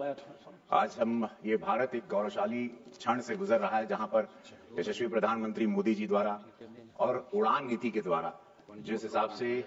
आज हम ये भारत एक गौरवशाली क्षण से गुजर रहा है जहां पर यशस्वी प्रधानमंत्री मोदी जी द्वारा और उड़ान नीति के द्वारा जिस हिसाब से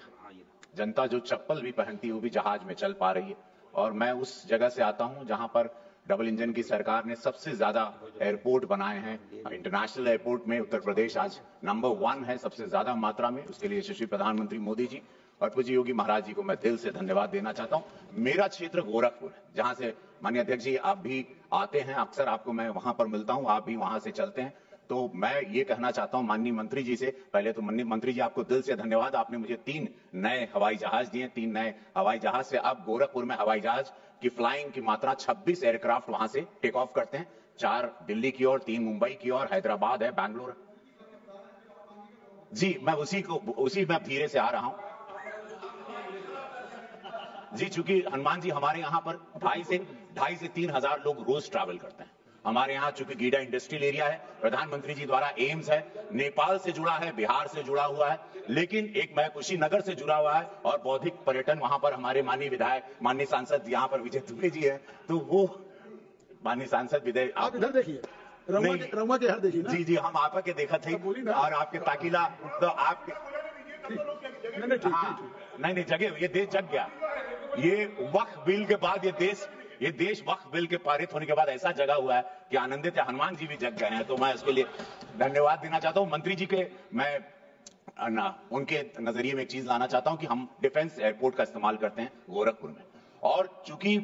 जनता जो चप्पल भी पहनती है वो भी जहाज में चल पा रही है। और मैं उस जगह से आता हूं जहां पर डबल इंजन की सरकार ने सबसे ज्यादा एयरपोर्ट बनाए हैं। इंटरनेशनल एयरपोर्ट में उत्तर प्रदेश आज नंबर 1 है सबसे ज्यादा मात्रा में। उसके लिए यशस्वी प्रधानमंत्री मोदी जी और पूज्य योगी महाराज जी को मैं दिल से धन्यवाद देना चाहता हूं। मेरा क्षेत्र गोरखपुर है जहां से माननीय अध्यक्ष जी आप भी आते हैं, अक्सर आपको मैं वहां पर मिलता हूं, आप भी वहां से चलते हैं। तो मैं ये कहना चाहता हूं माननीय मंत्री जी से, पहले तो माननीय मंत्री जी आपको दिल से धन्यवाद, आपने मुझे 3 नए हवाई जहाज दिए। 3 नए हवाई जहाज से अब गोरखपुर में हवाई जहाज की फ्लाइंग की मात्रा 26 एयरक्राफ्ट वहां से टेक ऑफ करते हैं। 4 दिल्ली की ओर, 3 मुंबई की ओर, हैदराबाद है, बैंगलोर। जी मैं उसी में धीरे से आ रहा हूं जी, चूंकि हनुमान जी हमारे यहां पर 2.5 से 3 हजार लोग रोज ट्रैवल करते हैं। हमारे यहां चूंकि गीडा इंडस्ट्रियल एरिया है, प्रधानमंत्री जी द्वारा एम्स है, नेपाल से जुड़ा है, बिहार से जुड़ा हुआ है, लेकिन एक मैं कुशीनगर से जुड़ा हुआ है और बौद्धिक पर्यटन वहां पर हमारे माननीय विधायक, माननीय सांसद यहां पर विजय दुबे जी है। तो वो माननीय सांसद विजय, आप इधर देखिए, रउआ के हर देखिए ना। जी जी, हम आपा के देखा थे और आपके ताकिला तो आपके नहीं जगह, ये देश जग गया। ये वक्फ बिल के बाद ये देश वक्फ बिल के पारित होने के बाद ऐसा जगा हुआ है कि आनंदित है, हनुमान जी भी जग गए हैं। तो मैं इसके लिए धन्यवाद देना चाहता हूं मंत्री जी के। मैं उनके नजरिए में एक चीज लाना चाहता हूं कि हम डिफेंस एयरपोर्ट का इस्तेमाल करते हैं गोरखपुर में, और चूंकि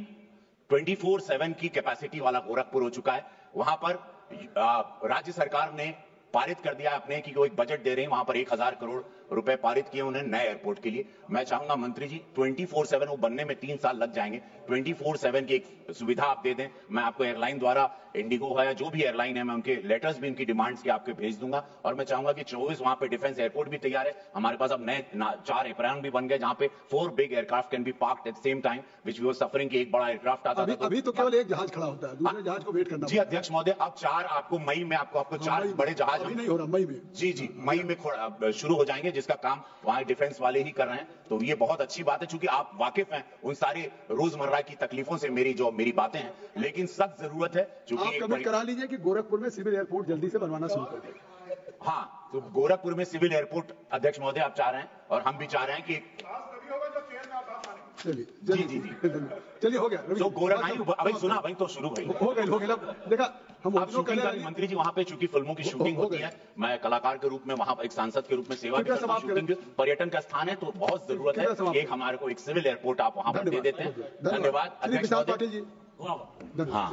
24/7 की कैपेसिटी वाला गोरखपुर हो चुका है, वहां पर राज्य सरकार ने पारित कर दिया अपने कि कोई बजट दे रहे हैं, वहां पर 1000 करोड़ रुपए पारित किए उन्हें नए एयरपोर्ट के लिए। मैं चाहूंगा मंत्री जी 24/7 वो बनने में 3 साल लग जाएंगे, 24/7 की एक सुविधा आप दे दें। मैं आपको एयरलाइन द्वारा, इंडिगो है या जो भी एयरलाइन है, मैं उनके लेटर्स भी उनकी डिमांड्स के आपके भेज दूंगा। और मैं चाहूंगा कि 24 वहां पे डिफेंस एयरपोर्ट भी तैयार है। हमारे पास अब नए 4 एयरप्लेन भी बन गए जहां पे 4 big aircraft can be parked at same time, which we were suffering कि एक बड़ा एयरक्राफ्ट आता था। अभी तो केवल एक जहाज खड़ा होता है, दूसरे जहाज को वेट करना। जी अध्यक्ष महोदय, अब 4 आपको मई में आपको 4 बड़े जहाज नहीं हो रहा, मई में। जी मई में शुरू हो जाएंगे, जिसका काम वहां डिफेंस वाले ही कर रहे हैं। तो ये बहुत अच्छी बात है, चूंकि आप वाकिफ हैं उन सारे रोजमर्रा की तकलीफों से, मेरी बातें हैं, लेकिन सख्त जरूरत है। आप कमिट करा लीजिए कि गोरखपुर में सिविल एयरपोर्ट जल्दी से बनवाना शुरू कर दें। हाँ, तो गोरखपुर में सिविल एयरपोर्ट अध्यक्ष महोदय आप चाह रहे हैं और हम भी चाह रहे हैं कि चलिए हो गया। तो अभी सुना, वही तो शुरू भाई हो गए देखा हम मंत्री जी वहां पे चूंकि फिल्मों की शूटिंग होती है, मैं कलाकार के रूप में वहां एक सांसद के रूप में सेवा भी करता हूं। शूटिंग पर्यटन का स्थान है तो बहुत जरूरत है एक हमारे को एक सिविल एयरपोर्ट आप वहां पर दे देते हैं। धन्यवाद अध्यक्ष महोदय। हाँ।